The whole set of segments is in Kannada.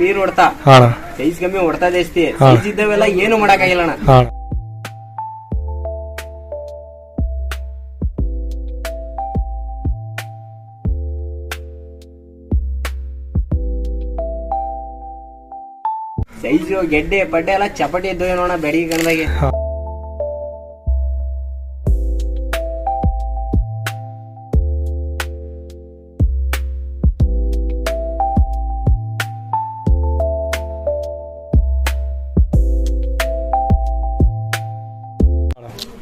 ನೀರ್ ಹೊಡ್ತಾ ಸೈಜ್ ಕಮ್ಮಿ ಹೊಡ್ತಾ ಜಾಸ್ತಿ ಸೈಜ್ ಇದ್ದಾವೆಲ್ಲ ಏನು ಮಾಡಕ್ಕಾಗಿಲ್ಲ ಅಣ್ಣ. ಸೈಜು ಗೆಡ್ಡೆ ಪಡ್ಡೆ ಎಲ್ಲ ಚಪಾಟಿ ಇದ್ದವೆ ನೋಡ ಬೆಳಿಗ್ಗೆ ಕಣ್ದಾಗೆ.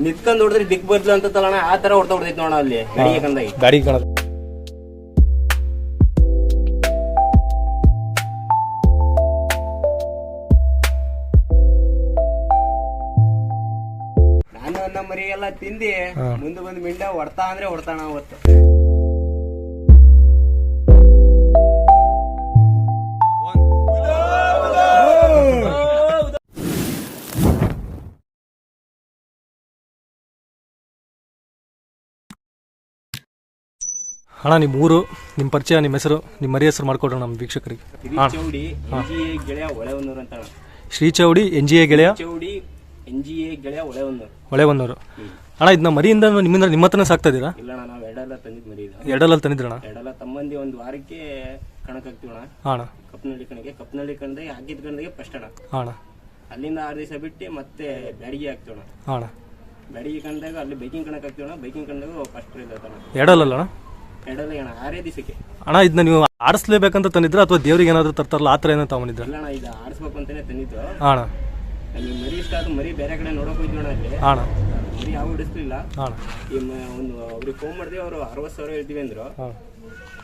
ನಿತ್ಕೊಂಡ್ ಹೊಡೆದ್ರೆ ದಿಕ್ ಬದ್ಲು ಅಂತ ತಗೋಣ ಆ ತರ ಹೊಡ್ತಾ ಹೊಡ್ದೈತಿ ನೋಡ ಅಲ್ಲಿ ಬೆಳಿಗ್ಗೆ ಕಣ್ದಾಗೆ. ಗಾಡಿ ಕಾಣೋದು ನಾನು ಅನ್ನ ಮರಿ ಎಲ್ಲ ತಿಂದಿ ಮುಂದೆ ಬಂದ್ ಮಿಂಡ ಹೊಡ್ತಾ ಅಂದ್ರೆ ಹೊಡ್ತಾಣ ಅವತ್ತು. ಅಣ್ಣ ನಿಮ್ಮ ಊರು, ನಿಮ್ಮ ಪರಿಚಯ, ನಿಮ್ಮ ಹೆಸರು, ನಿಮ್ಮ ಮರಿ ಹೆಸರು ಮಾಡ್ಕೊಡ್ರಿ ನಮ್ಮ ವೀಕ್ಷಕರಿಗೆ. ಚೌಡಿ NGA ಗೆಳೆಯ ಹೊಳೆಹೊನ್ನೂರು ಅಂತ ಶ್ರೀ ಚೌಡಿ NGA ಗೆಳೆಯ ಚೌಡಿ NGA ಗೆಳೆಯ ಹೊಳೆಹೊನ್ನೂರು. ಅಣ್ಣ ಇದನ್ನ ಮರಿಯಿಂದ ನಿಮ್ಮ ಹತ್ರನೇ ಸಾಕ್ತಾ ಇದೀರಾ? ಇಲ್ಲ ಅಣ್ಣ, ನಾವು ಎಡಲ್ಲ ತಂದಿದ್ ಮರಿ ಇದು. ಎರಡಲ್ಲಿ ತಂದಿದ್ರಣ್ಣ? ಎಡಲ್ಲ ತಮ್ಮಂದಿ ಒಂದು ವಾರಕ್ಕೆ ಕಣಕ್ ಹಾಕ್ತಿವಣ. ಅಣ್ಣ ಕಪ್ನಳ್ಳಿ ಕಣದಾಗೆ ಹಾಕಿದ್ ಕಣದಾಗೆ ಫಸ್ಟ್ ಅಣ್ಣ. ಅಣ್ಣ ಅಲ್ಲಿಂದ 6 ದಿವಸ ಬಿಟ್ಟು ಮತ್ತೆ ಬ್ಯಾಡಿಗೆ ಹಾಕ್ತಿವಣ. ಅಣ್ಣ ಬ್ಯಾಡಿಗೆ ಕಣದಾಗ ಅಲ್ಲಿ ಬೈಕಿಂಗ್ ಕಣಕ್ ಹಾಕ್ತಿವಣ. ಬೈಕಿಂಗ್ ಕಣದಾಗ ಫಸ್ಟ್ ಪ್ರೈಸ್ ಆತಣ. ಎರಡಲ್ಲ ಅಣ್ಣ? ಎಡಲ್ಲ ಅಣ್ಣ, 6 ದಿವಸಕ್ಕೆ. ಅಣ್ಣ ಇದನ್ನ ನೀವು ಆಡಿಸ್ಲೇಬೇಕಂತ ತಂದಿದ್ರ ಅಥವಾ ದೇವ್ರಿಗೆ ಏನಾದ್ರು ತರ್ತಾರಲ್ಲ ಆ ಥರ ಏನೋ ತಗೊಂಡಿದ್ರ? ಇಲ್ಲ ಅಣ್ಣ, ಇದು ಆಡಿಸ್ಬೇಕು ಅಂತಾನೆ ತಂದಿದ್ದು. ಅಣ್ಣ ಅಲ್ಲಿ ಮರಿ ಇಷ್ಟ ಆಯ್ತು, ಮರಿ ಬೇರೆ ಕಡೆ ನೋಡಕ್ ಹೋಯ್ತು ಅಣ್ಣ. ಅಲ್ಲಿ ಅಣ್ಣ ಮರಿ ಯಾವ ಹಿಡಿಸ್ಲಿಲ್ಲ. ಅಣ್ಣ ಒಂದು ಅವ್ರಿಗೆ ಫೋನ್ ಮಾಡಿದ್ವಿ, ಅವರು 60,000 ಹೇಳ್ತೀವಿ ಅಂದ್ರು.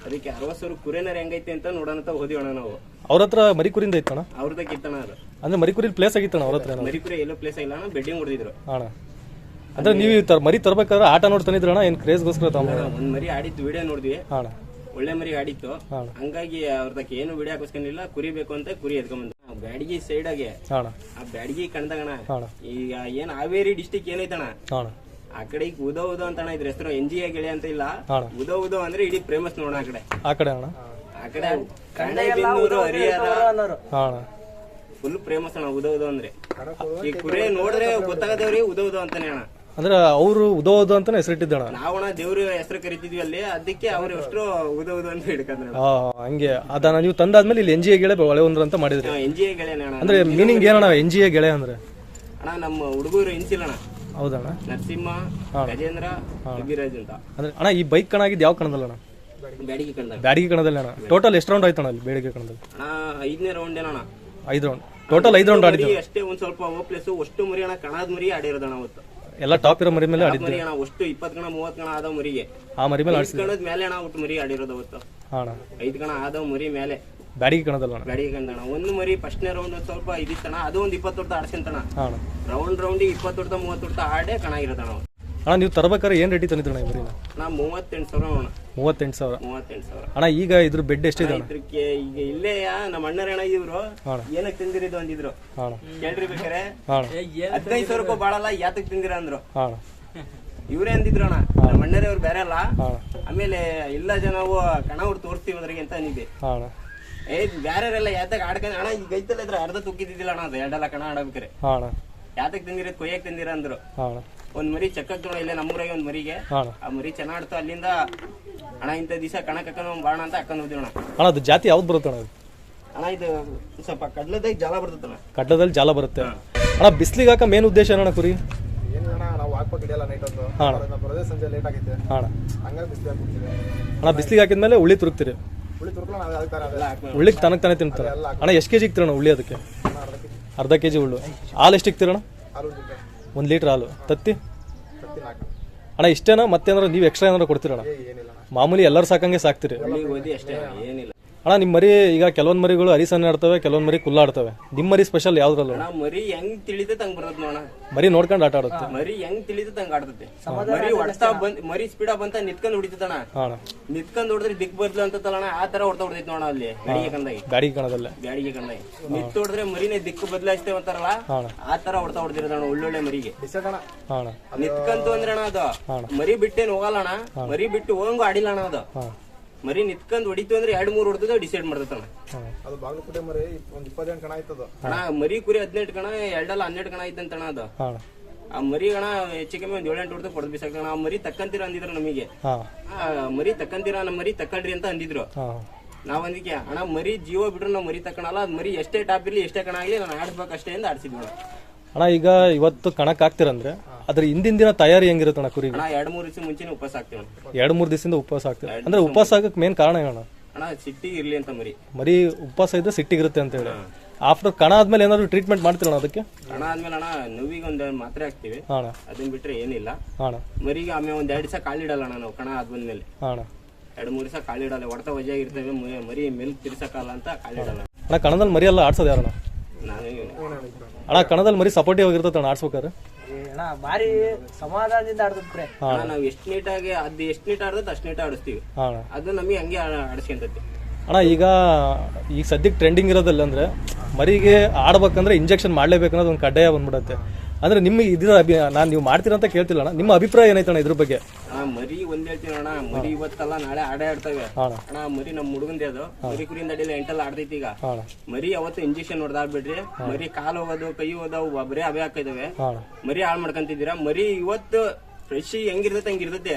ಅದಕ್ಕೆ 60,000 ಕುರೇನರ್ ಹೆಂಗೈತೆ ಅಂತ ನೋಡೋಣ ಅಂತ ಹೋದಿವಿ ಅಣ್ಣ ನಾವು. ಅವ್ರ ಹತ್ರ ಮರಿ ಕುರಿಂದ ಇತ್ತಣ್ಣ? ಅವ್ರದಾಗ ಕಿತ್ತಣ ಅದು. ಅಂದ್ರೆ ಮರಿ ಕುರಿ ಪ್ಲೇಸ್ ಆಗಿತ್ತಣ್ಣ ಅವ್ರ ಹತ್ರ? ಮರಿ ಕುರಿ ಎಲ್ಲೋ ಪ್ಲೇಸ್ ಇಲ್ಲ ಅಣ್ಣ, ಬೆಡ್ಡಿಂಗ್ ಹೊಡೆದಿದ್ರು ಅಣ್ಣ. ಅಂದ್ರೆ ನೀವು ಮರಿ ತರ್ಬೇಕಾದ್ರೆ ಆಟ ನೋಡಿ ತಂದಿದ್ರಣ್ಣ, ಏನ್ ಕ್ರೇಜ್ಗೋಸ್ಕರ ತಗೊಂಡ? ಒಂದ್ ಮರಿ ಆಡಿತ್ತು, ವಿಡಿಯೋ ನೋಡಿದ್ವಿ. ಅಣ್ಣ ಒಳ್ಳೆ ಮರಿ ಆಡಿತ್ತು. ಹಂಗಾಗಿ ಅವ್ರದಕ್ಕೆ ಏನು ವಿಡಿಯೋ ಹಾಕಿಸ್ಕೊಂಡಿಲ್ಲ, ಕುರಿ ಬೇಕು ಅಂತ ಕುರಿ ಎತ್ಕೊಂಡ್ ಬಂದ ಬ್ಯಾಡಗಿ ಸೈಡ್ ಆಗಿ. ಆ ಬ್ಯಾಡಗಿ ಕಣ್ದಾಗಣ ಈಗ ಏನ್ ಹಾವೇರಿ ಡಿಸ್ಟಿಕ್ ಏನೈತಣ, ಆ ಕಡೆ ಈಗ ಉದೋ ಅಂತಣ ಇದ್ರ ಹೆಸರು. NGA ಗೆಳೆಯ ಅಂತ ಇಲ್ಲ, ಉದೋ ಅಂದ್ರೆ ಇಡೀ ಫೇಮಸ್ ನೋಡ ಆ ಕಡೆ. ಆ ಕಡೆ ಅಣ್ಣ, ಆ ಕಡೆ ಕಣ್ಣೆಬೆನ್ನೂರು, ಹರಿಹರ ಫುಲ್ ಫೇಮಸ್ ಅಣ್ಣ ಉದೋ ಅಂದ್ರೆ. ಈ ಕುರಿ ನೋಡಿದ್ರೆ ಗೊತ್ತಾಗದೇವ್ರಿ ಉದೋ ಅಂತಾನೆ ಅಣ್ಣ. ಅಂದ್ರೆ ಅವರು ಉದೋ ಅಂತಾನೆ ಹೆಸರಿಟ್ಟಿದ್ದಣ. ನಾವಣ್ಣ ದೇವ್ರ ಹೆಸರು ಕರಿತಿದ್ವಿ ಅಲ್ಲಿ, ಅದಕ್ಕೆ ಅವ್ರು ಎಷ್ಟು ಉದೋ ಅಂತ ಹಿಡ್ಕಂದ್ರೆ. ಹಂಗೆ ಅದನ್ನ ನೀವು ತಂದಾದ್ಮೇಲೆ ಇಲ್ಲಿ NGA ಗೆಳೆ ಹೊಳೆಹೊನ್ನೂರು ಅಂತ ಮಾಡಿದ್ರಿ? NGA ಗೆಳೆಯನೇ ಅಣ್ಣ. ಅಂದ್ರೆ ಮೀನಿಂಗ್ ಏನಣ್ಣ NGA ಗೆಳೆಯ ಅಂದ್ರೆ? ಅಣ್ಣ ನಮ್ಮ ಹುಡುಗರು ಇನ್ಸಿಲ್ಲಣ್ಣ. ಹೌದಣ್ಣ. ನರಸಿಂಹ, ಗಜೇಂದ್ರ, ಯೋಗಿರಾಜ್ ಅಂತ. ಅಂದ್ರೆ ಅಣ್ಣ ಈ ಬೈಕ್ ಕಣಾಗಿದ್ದು ಯಾವ ಕಣದಲ್ಲ ಅಣ್ಣ? ಬ್ಯಾಡಿಗೆ ಕಣದಾಗ. ಬ್ಯಾಡಿಗೆ ಕಣದಲ್ಲಿ ಅಣ್ಣ. ಟೋಟಲ್ ಎಷ್ಟು ರೌಂಡ್ ಆಯ್ತಣ್ಣ ಅಲ್ಲಿ ಬೇಡಿಗೆ ಕಣದಲ್ಲಿ? ಅಣ್ಣ 5ನೇ ರೌಂಡ್ ಏನಣ್ಣ. 5 ರೌಂಡ್ ಟೋಟಲ್ 5 ರೌಂಡ್ ಆಡಿದ್ವಿ ಅಷ್ಟೇ. ಒಂದ್ ಸ್ವಲ್ಪ ಓಪ್ಲೆಸ್ ಅಷ್ಟು ಮರಿ ಅಣ್ಣ, ಕಣದ ಮರಿ ಆಡಿರೋದಣ್ಣ ಅವತ್ತು. ಎಲ್ಲ ಟಾಪ್ ಇರೋ ಮರಿ ಮೇಲೆ ಆಡಿದ್ವಿ ಅಣ್ಣ. ಅಷ್ಟು 20 ಕಣ 30 ಕಣ ಆದವ್ ಮರಿಗೆ. ಆ ಮರಿ ಮೇಲೆ ಕಣದ ಮೇಲೆ ಅಣ್ಣ ಒಟ್ಟು ಮರಿ ಆಡಿರೋದು ಅವತ್ತು. 5 ಕಣ ಆದವ್ ಮರಿ ಮೇಲೆ ಬ್ಯಾಡಿಗೆ ಕಣದಲ್ಲ? ಬ್ಯಾಡಿಗೆ ಕಣದಣ್ಣ. ಒಂದು ಮರಿ ಫಸ್ಟ್ನೇ ರೌಂಡ್ ಸ್ವಲ್ಪ ಇದಿತ್ತಣ್ಣ, ಅದು ಒಂದು 20 ಹೊಡ್ತ ಆಡ್ಸಂತಣ. ರೌಂಡ್ 20 ಹೊಡ್ತ 30 ಹೊಡ್ತ ಆಡೇ ಕಣ ಇರೋದಣ್ಣ. ಅಣ್ಣ ನೀವು ತರಬೇಕಾದ್ರೆ ಏನ್ ರೇಟಿ ತಂದಿದ್ರಣ್ಣ ಈ ಮರಿನ? ನಾ 38,000 ಅಣ್ಣ. 38,000 ಅಣ್ಣ. ಈಗ ಇದ್ರ ಬೆಡ್ ಎಷ್ಟಿದೆ? ಇದ್ರಕ್ಕೆ ಈಗ ಇಲ್ಲೇ ನಮ್ಮ ಅಣ್ಣರ ಅಣ್ಣ ಇವ್ರು ಏನಕ್ಕೆ ತಿಂದಿರಿದು ಅಂದಿದ್ರು. ಕೇಳ್ರಿ ಬೇಕಾರೆ 15,000 ಬಾಳಲ್ಲ, ಯಾತಕ್ ತಿಂದಿರ ಅಂದ್ರು. ಇವ್ರೇ ಅಂದಿದ್ರು ಅಣ್ಣ, ನಮ್ಮ ಅಣ್ಣರೇ ಅವ್ರು ಬೇರೆ ಅಲ್ಲ. ಆಮೇಲೆ ಇಲ್ಲ ಜನವು ಕಣ ಹುಡ್ತು ತೋರಿಸ್ತೀವಿ ಅದ್ರಿಗೆ ಅಂತ ಅಂದಿದ್ದೆ. ಬ್ಯಾರೆಲ್ಲ ಯಾತಕ್ ಆಡ್ಕೊಂಡ್ ಅಣ್ಣ ಈಗ ಐತಲ್ಲ ಇದ್ರ ಅರ್ಧ ತುಕ್ಕಿದ್ದಿಲ್ಲ ಅಣ್ಣ. ಅದು ಎರಡಲ್ಲ ಕಣ ಆಡಬೇಕಾರೆ ಯಾತಕ್ ತಿಂದಿರ ಕೊಯ್ಯಕ್ ತಿಂದಿರ ಅಂದ್ರು. ಒಂದ್ ಮರಿ ಚಕ್ಕಕ್ ತೊಗೊಂಡ ಇಲ್ಲೇ ನಮ್ಮೂರಾಗೆ ಒಂದ್ ಮರಿಗೆ. ಆ ಮರಿ ಚೆನ್ನಾಡ್ತು. ಅಲ್ಲಿಂದ ಅಣ್ಣ ಇಂಥ ದಿವಸ ಕಣಕ್ ಹಾಕೊಂಡ್ ಬಾಣ ಅಂತ ಹಾಕೊಂಡ್ ಹೋದ್ವಿ ಅಣ್ಣ. ಅಣ್ಣ ಅದು ಜಾತಿ ಯಾವ್ದು ಬರುತ್ತೆ ಅಣ್ಣ? ಅಣ್ಣ ಇದು ಸ್ವಲ್ಪ ಕಡ್ಲದಾಗ ಜಾಲ ಬರ್ತದಣ್ಣ. ಕಡ್ಲದಲ್ಲಿ ಜಾಲ ಬರುತ್ತೆ ಅಣ್ಣ. ಬಿಸ್ಲಿಗೆ ಹಾಕ ಮೇನ್ ಉದ್ದೇಶ ಏನಣ್ಣ ಕುರಿ? ಅಣ್ಣ ಬಿಸ್ಲಿಗೆ ಹಾಕಿದ್ಮೇಲೆ ಉಳ್ಳಿ ತುರುಕ್ತಿರಿ? ಉಳ್ಳಿಗೆ ತನಕ್ ತಾನೇ ತಿಂತಾರೆ ಅಣ್ಣ. ಎಷ್ಟು ಕೆಜಿ ಇಕ್ತಿರಣ್ಣ ಉಳ್ಳಿ ಅದಕ್ಕೆ? ಅರ್ಧ ಕೆಜಿ ಉಳ್ಳು. ಹಾಲು ಎಷ್ಟು ಇಕ್ತಿರಣ್ಣ? 1 ಲೀಟರ್ ಹಾಲು. ತತ್ತಿ ಅಣ್ಣ ಇಷ್ಟೇನಾ? ಮತ್ತೇನಾರ ನೀವು ಎಕ್ಸ್ಟ್ರಾ ಏನಾರ ಕೊಡ್ತೀರಣ್ಣ? ಮಾಮೂಲಿ ಎಲ್ಲರೂ ಸಾಕಂಗೆ ಸಾಕ್ತಿರಿ ಅಣ್ಣ? ನಿಮ್ ಮರಿ ಈಗ ಕೆಲವೊಂದ್ ಮರಿಗಳು ಹರಿಸನ್ನ ಆಡ್ತವೆ, ಕೆಲವೊಂದ್ ಮರಿ ಕುಲ್ಲ ಆಡ್ತವೆ. ನಿಮ್ ಮರಿ ಸ್ಪೆಷಲ್ ಯಾವ್ದ್ರಲ್ಲ? ಮರಿ ಹೆಂಗ್ ತಿಳಿತೈತೆ ಹಂಗ್ ಬರ್ತದ ನೋಡ. ಮರಿ ನೋಡ್ಕೊಂಡು ಆಟ ಆಡುತ್ತೆ. ಮರಿ ಹೆಂಗ್ ತಿಳಿತೈತೆ ಹಂಗ ಆಡ್ತೈತೆ. ಮರಿ ಹೊಡ್ತಾ ಮರಿ ಸ್ಪೀಡ ಬಂತ ನಿತ್ಕೊಂಡ್ ಹೊಡಿತಣ್ಣ. ನಿತ್ಕೊಂಡ್ ಹೊಡೆದ್ರೆ ದಿಕ್ ಬದ್ಲು ಅಂತಲ್ಲಣ್ಣ, ಆ ತರ ಹೊಡ್ತಾ ಹೊಡ್ತೈತಿ ನೋಡ ಅಲ್ಲಿ ಬ್ಯಾಡಿಗೆ ಕಣದಾಗಿ. ಬ್ಯಾಡಿಗೆ ಕಣದಾಗಿ ನಿತ್ ಹೊಡೆದ್ರೆ ಮರಿನೇ ದಿಕ್ಕು ಬದಲಾಯಿಸ್ತೇವೆ ಅಂತಾರಲ್ಲ, ಆ ತರ ಹೊಡ್ತಾ ಹೊಡ್ದಿರೋದಣ್ಣ ಒಳ್ಳೊಳ್ಳೆ ಮರಿಗೆ. ನಿತ್ಕಂತು ಅಂದ್ರೆ ಅಣ್ಣ ಅದು ಮರಿ ಬಿಟ್ಟೇನ್ ಹೋಗಲ್ಲ ಅಣ್ಣ. ಮರಿ ಬಿಟ್ಟು ಹೋಗಂಗು ಆಡಿಲ್ಲ ಅಣ್ಣ ಅದು. ಮರಿ ನಿತ್ಕೊಂಡ್ ಹೊಡಿತು ಅಂದ್ರೆ 2-3 ಹೊಡೆದ ಡಿಸೈಡ್ ಮಾಡ್ತಣ. ಅದು ಬಾಗಲಕೋಟೆ ಮರಿ ಒಂದ್ 28 ಕಣ ಆಯ್ತದ ಅಣ್ಣ. ಮರಿ ಕುರಿ 18 ಕಣ, 12 ಕಣ ಐತಂತಣ ಅದು. ಆ ಮರಿ ಅಣ್ಣ ಹೆಚ್ಚು ಕಮ್ಮಿ ಒಂದ್ 7-8 ಹೊಡೆದ ಕೊಡದ್ ಬಿಸಾಕಣ. ಆ ಮರಿ ತಕ್ಕಂತೀರ ಅಂದಿದ್ರು ನಮಗೆ. ಮರಿ ತಕ್ಕಂತೀರ, ನಮ್ಮ ಮರಿ ತಕ್ಕಳ್ರಿ ಅಂತ ಅಂದಿದ್ರು. ನಾವ್ ಅಂದಿಕ್ಕೆ ಅಣ್ಣ ಮರಿ ಜೀವ ಬಿಟ್ರು ನಾವ್ ಮರಿ ತಕ್ಕಣಲ್ಲ, ಅದ್ ಮರಿ ಎಷ್ಟೇ ಟಾಪ್ ಇರ್ಲಿ ಎಷ್ಟೇ ಕಣ ಆಗ್ಲಿ ನಾನು ಆಡ್ಬೇಕು ಅಷ್ಟೇ ಅಂತ ಆಡ್ಸಿದ್ವಿ ಅಣ್ಣ. ಈಗ ಇವತ್ತು ಕಣಕ್ ಹಾಕ್ತಿರಂದ್ರೆ ಅದ್ರ ಹಿಂದಿನ ದಿನ ತಯಾರಿ ಹೆಂಗಿರುತ್ತಣ್ಣ ಕುರಿಗೆ? ಅಣ್ಣ 2-3 ದಿವಸ ಮುಂಚೆನೆ ಉಪವಾಸ ಆಗ್ತೀವಿ. 2-3 ದಿವಸದಿಂದ ಉಪವಾಸ ಆಗ್ತೀವಿ ಅಂದ್ರೆ ಉಪವಾಸ ಆಗಕ್ ಮೇನ್ ಕಾರಣ ಏನಣ್ಣ? ಅಣ್ಣ ಸಿಟ್ಟಿಗೆ ಇರ್ಲಿ ಅಂತ ಮರಿ ಉಪವಾಸ ಇದ್ರೆ ಸಿಟ್ಟಿಗಿರುತ್ತೆ ಅಂತ ಹೇಳಿ. ಆಫ್ಟರ್ ಕಣ ಆದ್ಮೇಲೆ ಏನಾದ್ರು ಟ್ರೀಟ್ಮೆಂಟ್ ಮಾಡ್ತೀರಣ್ಣ ಅದಕ್ಕೆ? ಕಣ ಆದ್ಮೇಲೆ ಅಣ್ಣ ನೋವಿಗೆ ಒಂದ್ ಮಾತ್ರೆ ಹಾಕ್ತಿವಿ, ಅದನ್ನ ಬಿಟ್ರೆ ಏನಿಲ್ಲ. ಮರಿಗೆ ಆಮೇಲೆ ಒಂದ್ 2 ದಿವಸ ಕಾಲಿಡಲ್ಲ ಅಣ್ಣ ನಾವು. ಕಣ ಆದ್ಮೇಲೆ 2-3 ದಿವಸ ಕಾಲಿಡಲ್ಲ, ಹೊಡೆತ ವಜಾಗಿರ್ತೇವೆ. ಮರಿ ಮೆಲ್ಕ್ ತಿರ್ಸಕ್ಕಲ್ಲ ಅಂತ ಕಾಲಿಡಲ್ಲ ಅಣ್ಣ. ಕಣದಲ್ಲಿ ಮರಿ ಎಲ್ಲ ಆಡ್ಸೋದು ಯಾರಣ್ಣ? ನಾನು ಅಣ್ಣ. ಕಣದಲ್ಲಿ ಮರಿ ಸಪೋರ್ಟಿವ್ ಆಗಿರ್ತದೆ ಅಣ್ಣ ಆಡ್ಸ್ಬೇಕಾರೆ? ಭಾರಿ ಸಮಾಧಾನದಿಂದ ಆಡ್ತೈತ್ರಿ. ನಾವ್ ಎಷ್ಟ್ ನೀಟಾಗಿ ಅದ್ ಎಷ್ಟ್ ನೀಟ್ ಆಡ್ದತ್ ಅಷ್ಟ್ ನೀಟ್ ಆಡಿಸ್ತೀವಿ. ಅದು ನಮಗೆ ಹಂಗೆ ಆಡಿಸ್ಕೊಂತೈತಿ ಅಣ್ಣ. ಈಗ ಸದ್ಯಕ್ಕೆ ಟ್ರೆಂಡಿಂಗ್ ಇರೋದಲ್ಲ ಅಂದ್ರೆ ಮರಿಗೆ ಆಡ್ಬೇಕಂದ್ರೆ ಇಂಜೆಕ್ಷನ್ ಮಾಡ್ಲೇಬೇಕು ಅನ್ನೋದು ಒಂದು ಕಡ್ಡಾಯ ಬಂದ್ಬಿಡತ್ತೆ. ಅಂದ್ರೆ ನಿಮ್ಗೆ ಇದ್ರ ನಾನು ನೀವು ಮಾಡ್ತೀರಾ ಅಂತ ಕೇಳ್ತಿಲ್ಲ ಅಣ್ಣ, ನಿಮ್ಮ ಅಭಿಪ್ರಾಯ ಏನೈತಣ್ಣ ಇದ್ರ ಬಗ್ಗೆ? ಮರಿ ಒಂದ್ ಹೇಳ್ತೀವಿ ಅಣ್ಣ, ಮರಿ ಇವತ್ತಲ್ಲ ನಾಳೆ ಆಡೇ ಆಡ್ತವೆ ಅಣ್ಣ. ಮರಿ ನಮ್ ಹುಡುಗಂದೇ ಅದು. ಮರಿ ಕುರಿಯಿಂದ ಅಡಿಯಲ್ಲಿ 8 ಆಡ್ತೈತಿ. ಈಗ ಮರಿ ಅವತ್ತು ಇಂಜೆಕ್ಷನ್ ಹೊಡೆದಾಗ್ಬಿಡ್ರಿ, ಮರಿ ಕಾಲು ಹೋಗೋದು ಕೈ ಹೋದವು ಬರೀ ಅವೇ ಹಾಕಿದಾವೆ. ಮರಿ ಹಾಳು ಮಾಡ್ಕೊಂತಿದ್ದೀರಾ. ಮರಿ ಇವತ್ತು ಫ್ರೆಶ್ ಹೆಂಗಿರ್ತೈತೆ ಹಂಗಿರ್ತೈತೆ,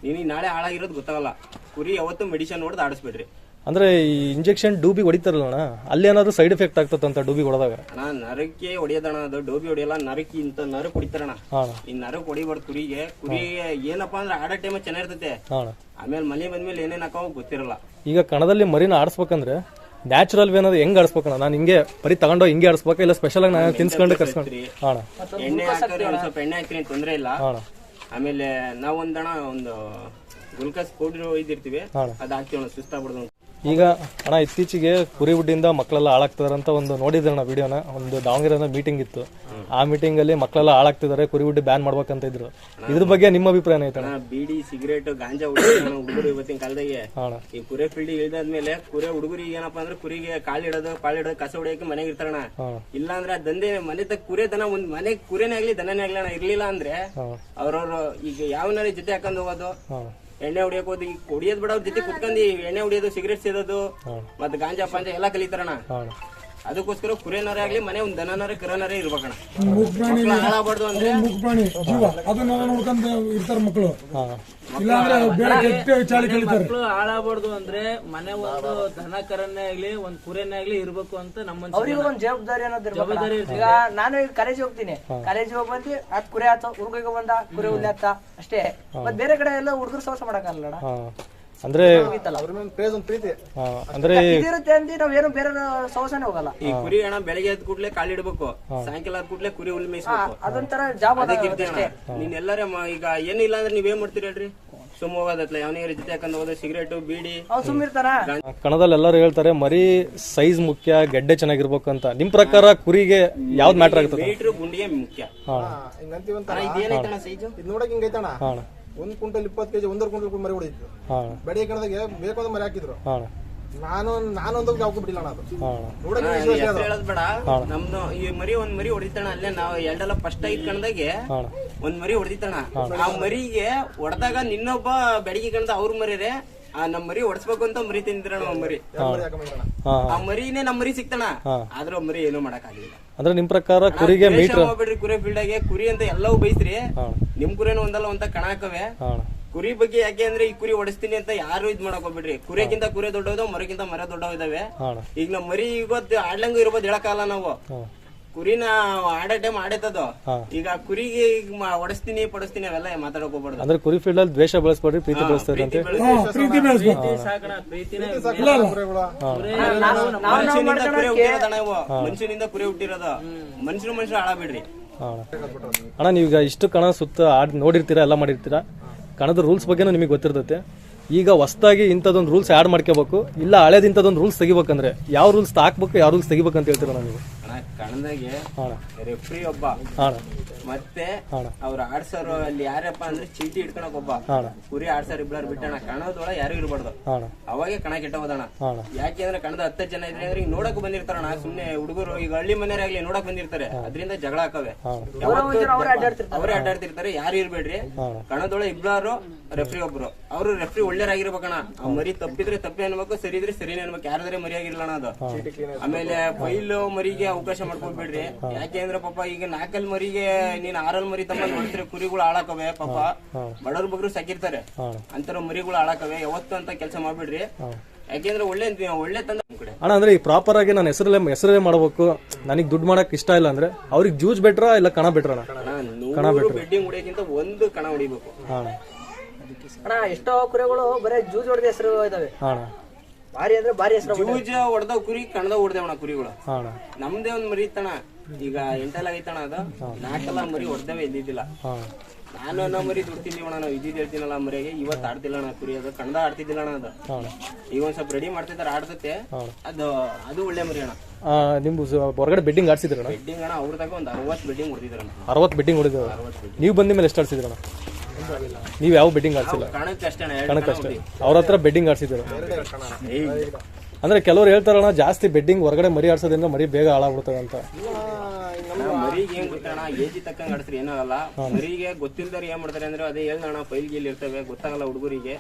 ನೀನ್ ನಾಳೆ ಹಾಳಾಗಿರೋದು ಗೊತ್ತಾಗಲ್ಲ. ಕುರಿ ಯಾವತ್ತು ಮೆಡಿಸಿನ್ ಹೊಡೆದು ಆಡಿಸ್ಬಿಡ್ರಿ. ಅಂದ್ರೆ ಈ ಇಂಜೆಕ್ಷನ್ ಡೂಬಿ ಹೊಡಿತಾರಲ್ಲ ಅಣ್ಣ, ಅಲ್ಲಿ ಏನಾದ್ರು ಸೈಡ್ ಎಫೆಕ್ಟ್ ಆಗ್ತದಂತ ಡೂಬಿ ಹೊಡೆದಾಗ? ಅಣ್ಣ ನರಕ್ಕೆ ಹೊಡಿಯೋದಣ್ಣ, ಅದು ಡೋಬಿ ಹೊಡಿಯಲ್ಲ. ನರಕ್ಕೆ ಇಂತ ನರಕ್ ಹೊಡಿತಾರಣ್ಣ. ಈ ನರಕ್ ಹೊಡಿಬಾರ್ದು ಕುರಿಗೆ. ಏನಪ್ಪಾ ಅಂದ್ರೆ ಆಡೋ ಟೈಮ್ ಚೆನ್ನಾಗಿರ್ತೈತೆ, ಆಮೇಲೆ ಮನೆ ಬಂದ್ಮೇಲೆ ಏನೇನ್ ಹಾಕೋ ಗೊತ್ತಿರಲ್ಲ. ಈಗ ಕಣದಲ್ಲಿ ಮರಿನ ಆಡಿಸ್ಬೇಕಂದ್ರೆ ನ್ಯಾಚುರಲ್ ವೇನಾದ್ರು ಹೆಂಗ್ ಆಡಿಸ್ಬೇಕಣ್ಣ? ನಾನು ಹಿಂಗೆ ಬರೀ ತಗೊಂಡೋ ಹಿಂಗೆ ಆಡಿಸ್ಬೇಕ, ಇಲ್ಲ ಸ್ಪೆಷಲ್ ಆಗಿ ನಾನು ತಿನ್ಸ್ಕೊಂಡು ಕರ್ಸ್ಕೊಂಡು? ಎಣ್ಣೆ ಹಾಕ್ತಾರೆ, ಒಂದ್ ಸ್ವಲ್ಪ ಎಣ್ಣೆ ಹಾಕ್ತೀನಿ, ತೊಂದ್ರೆ ಇಲ್ಲ. ಆಮೇಲೆ ನಾವ್ ಒಂದು ಗ್ಲೂಕೋಸ್ ಪೌಡರ್ ಒಯ್ದಿರ್ತೀವಿ, ಅದ್ ಹಾಕ್ತೀವಿ ಸುಸ್ತಾಗ್ಬಿಡ್ದು. ಈಗ ಅಣ್ಣ ಇತ್ತೀಚೆಗೆ ಕುರಿ ಬುಡ್ಡಿಂದ ಮಕ್ಕಳೆಲ್ಲ ಹಾಳಾಗ್ತಿದಾರೆ ಅಂತ ಒಂದು ನೋಡಿದ್ರೆ ಅಣ್ಣ ವಿಡಿಯೋನ. ಒಂದು ದಾವಣಗೆರೆ ಮೀಟಿಂಗ್ ಇತ್ತು, ಆ ಮೀಟಿಂಗ್ ಅಲ್ಲಿ ಮಕ್ಕಳೆಲ್ಲ ಹಾಳಾಗ್ತಿದ್ದಾರೆ, ಕುರಿ ಬುಡ್ಡಿ ಬ್ಯಾನ್ ಮಾಡ್ಬೇಕಂತ ಇದ್ರು. ಇದ್ರ ಬಗ್ಗೆ ನಿಮ್ಮ ಅಭಿಪ್ರಾಯ ಏನೈತಣ್ಣ? ಬೀಡಿ ಸಿಗರೇಟ್ ಗಾಂಜಾ ಹುಡುಗರು ಇವತ್ತಿನ ಕಾಲದಾಗೆ ಈ ಕುರಿ ಫೀಲ್ಡ್ ಇಳಿದಾದ್ಮೇಲೆ ಹುಡುಗರಿಗೆ ಏನಪ್ಪಾ ಅಂದ್ರೆ ಕುರಿಗೆ ಕಾಲಿಡೋದು ಕಸ ಹೊಡಿಯೋಕೆ ಮನೆಗೆ ಇರ್ತಾರಣ. ಇಲ್ಲ ಅಂದ್ರೆ ಆ ದಂಧೆ ಮನೆ ತಕ್ಕ ಕುರಿ ದನ ಒಂದ್ ಮನೆ ಕುರಿನೇ ಆಗ್ಲಿ ದನನೇ ಆಗ್ಲಿ ಅಣ್ಣ ಇರ್ಲಿಲ್ಲ ಅಂದ್ರೆ ಅವ್ರವ್ರು ಈಗ ಯಾವನಾರ ಜೊತೆ ಹಾಕೊಂಡ್ ಹೋಗೋದು, ಎಣ್ಣೆ ಹೊಡಿಯಕ್ ಹೋದ್ ಈಗ ಹೊಡಿಯೋದ್ ಬಿಡ, ಅವ್ರ ಜೊತೆ ಕುತ್ಕೊಂಡಿ ಎಣ್ಣೆ ಹೊಡಿಯೋದು, ಸಿಗರೇಟ್ ಸೇದೋದು, ಮತ್ತೆ ಗಾಂಜಾ ಪಾಂಜ ಎಲ್ಲಾ ಕಲಿತಾರಣ. ಅದಕ್ಕೋಸ್ಕರ ಕುರಿನಾರೇ ಆಗ್ಲಿ ಮನೆ ಒಂದ್ ದನನಾರೇ ಕರನಾರೇ ಇರ್ಬೇಕಣ್ಣ. ಹಾಳಾಗ್ಬಾರ್ದು ಅಂದ್ರೆ ಅದನ್ನ ನೋಡ್ಕೊಂಡ್ ಇರ್ತಾರ ಮಕ್ಕಳು. ಇಲ್ಲಾಂದ್ರೆ ಬೇರೆ ಕೆಟ್ಟ ಚಾಳಿ ಕಲಿತಾರೆ. ಮಕ್ಕಳು ಹಾಳಾಗ್ಬಾರ್ದು ಅಂದ್ರೆ ಮನೆ ಒಂದು ದನ ಕರನ್ನೇ ಆಗ್ಲಿ ಒಂದ್ ಕುರಿನೇ ಆಗ್ಲಿ ಇರ್ಬೇಕು ಅಂತ ನಮ್ಮ ಅವ್ರಿಗೆ ಒಂದ್ ಜವಾಬ್ದಾರಿ ಅನ್ನೋದು. ಈಗ ನಾನು ಕಾಲೇಜ್ ಹೋಗ್ತೀನಿ, ಕಾಲೇಜ್ ಹೋಗಿ ಬಂದು ಅದ್ ಕುರಿ ಆತ ಹುಡುಗ ಬಂದ ಕುರಿ ಹುಲ್ಲೆ ಆತ ಅಷ್ಟೇ. ಮತ್ ಬೇರೆ ಕಡೆ ಎಲ್ಲ ಹುಡುಗರು ಸೋಸ ಮಾಡಕ್ಕಲ್ಲ. ಅಂದ್ರೆ ಅಂದ್ರೆ ಇದಿರುತ್ತೆ ಅಂತ ನಾವೇನು ಬೇರೆ ಸೋಸನೆ ಹೋಗಲ್ಲ. ಈ ಕುರಿ ಅಣ್ಣ ಬೆಳಗ್ಗೆ ಎದ್ ಕೂಡ್ಲೆ ಕಾಲಿಡ್ಬೇಕು, ಸಾಯಂಕಾಲ ಆದ ಕೂಡ್ಲೆ ಕುರಿ ಹುಲ್ ಮೇಯಿಸ್ಬೇಕು. ಅದೊಂಥರ ಜಾಬ್. ನೀನ್ ಎಲ್ಲಾರ ಈಗ ಏನಿಲ್ಲ ಅಂದ್ರೆ ನೀವೇನ್ ಮಾಡ್ತೀರಿ ಹೇಳ್ರಿ? ಸುಮ್ ಹೋಗೋದತ್ಲ ಯಾವನಿಗೆ ಜೊತೆ ಹಾಕೊಂಡ್ ಹೋಗೋದು, ಸಿಗರೇಟ್ ಬೀಡಿ ಸುಮ್ಮಿರ್ತಾರ. ಕಣದಲ್ಲಿ ಎಲ್ಲರೂ ಹೇಳ್ತಾರೆ ಮರಿ ಸೈಜ್ ಮುಖ್ಯ, ಗೆಡ್ಡೆ ಚೆನ್ನಾಗಿರ್ಬೇಕು ಅಂತ. ನಿಮ್ ಪ್ರಕಾರ ಕುರಿಗೆ ಯಾವ್ದು ಮ್ಯಾಟರ್ ಆಗುತ್ತೆ? ಮೀಟ್ರು ಗುಂಡಿಗೆ ಮುಖ್ಯ. ನೋಡಕ್ ಹಿಂಗೈತಣ್ಣ. 1 ಕ್ವಿಂಟಲ್ 20 kg 1.5 ಕ್ವಿಂಟಲ್ ಮರಿ ಹೊಡಿದ್ರು. ಬೆಳೆ ಕಣದಾಗೆ ಬೇಕು ಮರಿ ಹಾಕಿದ್ರು. ನಾನೊಂದು ಯಾವ್ದು ಬಿಡಿಲ್ಲ ಅದು ಹೇಳದ್ ಬೇಡ. ನಮ್ದು ಈ ಮರಿ ಒಂದ್ ಮರಿ ಹೊಡಿತಾಣ, ಅಲ್ಲೇ ನಾವ್ ಎರಡೆಲ್ಲ ಫಸ್ಟ್ ಆಗಿದ್ ಕಣದಾಗೆ ಒಂದ್ ಮರಿ ಹೊಡಿತಾಣ. ಆ ಮರಿಗೆ ಹೊಡೆದಾಗ ನಿನ್ನೊಬ್ಬ ಬೆಳಗ್ಗೆ ಕಣದ ಅವ್ರ ಮರಿರೇ ನಮ್ ಮರಿ ಹೊಡ್ಸ್ಬೇಕು ಅಂತ ಮರಿ ತಿಂದಿರೋಣ. ಮರಿ ಆ ಮರಿನೇ ನಮ್ ಮರಿ ಸಿಕ್ತಾನ, ಆದ್ರ ಮರಿ ಏನೂ ಮಾಡಕ್ ಆಗಿಲ್ಲ. ಅಂದ್ರೆ ನಿಮ್ ಪ್ರಕಾರ ಕುರಿಗೆ ಹೋಗ್ಬಿಡ್ರಿ ಕುರಿ ಫೀಲ್ಡ್ ಆಗಿ ಕುರಿ ಅಂತ ಎಲ್ಲವೂ ಬೈಸ್ರಿ. ನಿಮ್ ಕುರಿನೂ ಒಂದಲ್ಲ ಒಂದ ಕಣ ಹಾಕವೆ. ಕುರಿ ಬಗ್ಗೆ ಯಾಕೆ ಅಂದ್ರೆ ಈ ಕುರಿ ಹೊಡಿಸ್ತೀನಿ ಅಂತ ಯಾರು ಇದ್ ಮಾಡಕ್ ಹೋಗ್ಬಿಡ್ರಿ. ಕುರಿಗಿಂತ ಕುರಿ ದೊಡ್ಡವ, ಮರಕ್ಕಿಂತ ಮರ ದೊಡ್ಡವ ಇದಾವೆ. ಈಗ ನಮ್ ಮರಿ ಇವತ್ತು ಆಡ್ಲಂಗು ಇರ್ಬೋದು, ಹೇಳಕ್ಕಾಗಲ್ಲ ನಾವು. ಕುರಿನ ಆಡೋ ಟೈಮ್ ಆಡೇತದ. ಈಗ ಕುರಿಗೆ ಹೊಡಿಸ್ತೀನಿ ಪಡಿಸ್ತೀನಿ ಅವೆಲ್ಲ ಮಾತಾಡಕ್ ಹೋಗ್ಬಾರ್ದು. ಅಂದ್ರೆ ಕುರಿ ಫೀಲ್ಡ್ ಅಲ್ಲಿ ದ್ವೇಷ ಬೆಳೆಸ್ಬೇಡ್ರಿ, ಪ್ರೀತಿ ಬೆಳೆಸ್ತಾರೆ ಅಂತ. ಮನುಷ್ಯನಿಂದ ಕುರಿ ಹುಟ್ಟಿರೋದು, ಮನುಷ್ಯರು ಹಾಳಾಗ್ಬಿಡ್ರಿ. ಅಣ್ಣ ನೀವೀಗ ಇಷ್ಟು ಕಣ ಸುತ್ತ ನೋಡಿರ್ತೀರಾ, ಎಲ್ಲ ಮಾಡಿರ್ತೀರಾ. ಕಣದ ರೂಲ್ಸ್ ಬಗ್ಗೆನೂ ನಿಮಗೆ ಗೊತ್ತಿರ್ತೈತೆ. ಈಗ ಹೊಸದಾಗಿ ಇಂಥದೊಂದು ರೂಲ್ಸ್ ಆಡ್ ಮಾಡ್ಕೋಬೇಕು, ಇಲ್ಲ ಹಳೇದ್ ಇಂಥದೊಂದು ರೂಲ್ಸ್ ತೆಗಿಬೇಕಂದ್ರೆ ಯಾವ ರೂಲ್ಸ್ ಹಾಕ್ಬೇಕು, ಯಾವ ರೂಲ್ಸ್ ತೆಗಿಬೇಕು ಅಂತ ಹೇಳ್ತೀರಾ ನೀವು? ಕಣದಾಗೆ ರೆಫ್ರಿ ಒಬ್ಬ, ಮತ್ತೆ ಅವ್ರ ಆಡ್ಸೋರು ಅಲ್ಲಿ ಯಾರಪ್ಪ ಅಂದ್ರೆ ಚೀಟಿ ಇಟ್ಕೊಳಕ್ ಒಬ್ಬ, ಕುರಿ ಆಡ್ಸೋರ್ ಇಬ್ಬರು ಬಿಟ್ಟಣ. ಕಣದೊಳ ಯಾರು ಇರ್ಬಾರ್ದು, ಅವಾಗೆ ಕಣ ಕೆಟ್ಟ ಹೋದಣ. ಯಾಕೆಂದ್ರೆ ಕಣದ 10 ಜನ ಇದ್ರೆ ಅಂದ್ರೆ ಈಗ ನೋಡಕ್ ಬಂದಿರ್ತಾರಣ. ಸುಮ್ನೆ ಹುಡುಗರು ಈಗ ಹಳ್ಳಿ ಮನೆಯಾಗ್ಲಿ ನೋಡಕ್ ಬಂದಿರ್ತಾರೆ, ಅದರಿಂದ ಜಗಳ ಹಾಕವೆ. ಅವರೇ ಅಡ್ಡಾಡ್ತಿರ್ತಾರೆ. ಯಾರು ಇರ್ಬೇಡ್ರಿ, ಕಣದೊಳ ಇಬ್ಬರು ರೆಫ್ರಿ ಒಬ್ರು. ಅವ್ರು ರೆಫ್ರಿ ಒಳ್ಳೆಯರಾಗಿರ್ಬೇಕಣ್ಣ. ಆ ಮರಿ ತಪ್ಪಿದ್ರೆ ತಪ್ಪಿ ಅನ್ಬೇಕು, ಸರಿ ಇದ್ರೆ ಸರಿನೇ ಅನ್ಬೇಕು. ಯಾರಾದ್ರೆ ಮರಿ ಆಗಿರ್ಲಣ್ಣ ಅದು. ಆಮೇಲೆ ಫೈಲ್ ಮರಿಗೆ ಅವಕಾಶ ಮಾಡ್ಕೊಬಿಡ್ರಿ. ಯಾಕೆಂದ್ರೆ ಪಾಪ ಈಗ 4 ಮರಿಗೆ ನೀನ್ 6 ಮರಿ ತಮ್ಮ ನೋಡ್ತಾರೆ, ಕುರಿಗಳು ಹಾಳಾಕವೆ. ಪಾಪ ಬಡವ್ರ ಬಗ್ರು ಸಾಕಿರ್ತಾರೆ, ಅಂತರ ಮರಿಗಳು ಹಾಳಾಕವೆ. ಯಾವತ್ತು ಅಂತ ಕೆಲಸ ಮಾಡ್ಬಿಡ್ರಿ. ಯಾಕೆಂದ್ರೆ ಒಳ್ಳೆ ತಂದ ಅಣ್ಣ ಅಂದ್ರೆ ಈ ಪ್ರಾಪರ್ ಆಗಿ ನಾನು ಹೆಸರಲ್ಲೇ ಮಾಡ್ಬೇಕು, ನನಗೆ ದುಡ್ಡು ಮಾಡಕ್ ಇಷ್ಟ ಇಲ್ಲ ಅಂದ್ರೆ ಅವ್ರಿಗೆ ಜೂಜ್ ಬೆಟ್ರಾ ಇಲ್ಲ ಕಣ ಬೆಟ್ರಣ? ಬೆಡ್ಡಿಂಗ್ ಹೊಡಿಯೋಕ್ಕಿಂತ ಒಂದು ಕಣ ಹೊಡಿಬೇಕು ಅಣ್ಣ. ಎಷ್ಟೋ ಕುರಿಗಳು ಬರೇ ಜೂಜ್ ಹೊಡೆದ ಹೆಸರು ಇದಾವೆ. ಭಾರಿ ಅಂದ್ರೆ ಭಾರಿ ಹೆಸರು. ಜೂಜ ಹೊಡೆದವ್ ಕುರಿ ಕಣದ ಹೊಡೆದೇವಣ ಕುರಿಗಳು. ನಮ್ದೇ ಒಂದ್ ಮರಿ ಇತ್ತಣ, ಈಗ 8 ಆಗೈತಣ. ಅದು 4 ಮರಿ ಹೊಡೆದವೇ ಇದ್ದಿದ್ದಿಲ್ಲ. ನಾನು ಅನ್ನೋ ಮರಿ ದುಡ್ತಿದ್ದೀವಣ. ನಾವು ಇದ್ದಿದ್ದು ಹೇಳ್ತೀನಲ್ಲ ಮರಿಗೆ. ಇವತ್ತು ಆಡ್ತಿಲ್ಲಣ್ಣ ಕುರಿ, ಅದು ಕಣದ ಆಡ್ತಿದ್ದಿಲ್ಲಣ್ಣ. ಅದು ಈಗ ಒಂದ್ ಸ್ವಲ್ಪ ರೆಡಿ ಮಾಡ್ತಿದ್ದಾರೆ, ಆಡ್ತತೆ. ಅದು ಒಳ್ಳೆ ಮರಿ ಅಣ್ಣ. ನಿಮ್ದು ಹೊರಗಡೆ ಬೆಡ್ಡಿಂಗ್ ಆಡ್ಸಿದ್ರಣ? ಬೆಡ್ಡಿಂಗ್ ಅಣ್ಣ ಅವ್ರದಾಗ ಒಂದು 60 ಬೆಡ್ಡಿಂಗ್ ಹೊಡೆದಿದ್ರಣ್ಣ. 60 ಬೆಡ್ಡಿಂಗ್ ಹೊಡೆದ. ನೀವು ಬಂದ ಮೇಲೆ ಎಷ್ಟು ಆಡ್ಸಿದ್ರಣ? ನೀವ್ ಯಾವ ಬೆಡ್ಡಿಂಗ್ ಆಡ್ಸಿಲ್ಲ? ಕಣಕ್ಕೆ ಅಷ್ಟೇ. ಅವ್ರ ಹತ್ರ ಬೆಡ್ಡಿಂಗ್ ಆಡ್ಸಿದ್ರು. ಅಂದ್ರೆ ಕೆಲವ್ರು ಹೇಳ್ತಾರಣ್ಣ, ಜಾಸ್ತಿ ಬೆಡ್ಡಿಂಗ್ ಹೊರಗಡೆ ಮರಿ ಆಡ್ಸೋದ್ರಿಂದ ಮರಿ ಬೇಗ ಹಾಳಾಗ್ಬಿಡ್ತದೆ ಅಂತ. ಮರಿಗೆ ಏನ್ ಗೊತ್ತಣ್ಣ, ಏಜಿ ತಕ್ಕಂಗ್ ಆಡ್ಸ್ರಿ ಏನಾಗಲ್ಲ. ಮರಿಗೆ ಗೊತ್ತಿಲ್ದಾರ ಏನ್ ಮಾಡ್ತಾರೆ ಅಂದ್ರೆ ಅದೇ ಹೇಳ್ದಣ್ಣ, ಫೈಲ್ ಗೀಲ್ ಇರ್ತವೆ, ಗೊತ್ತಾಗಲ್ಲ ಹುಡುಗರಿಗೆ.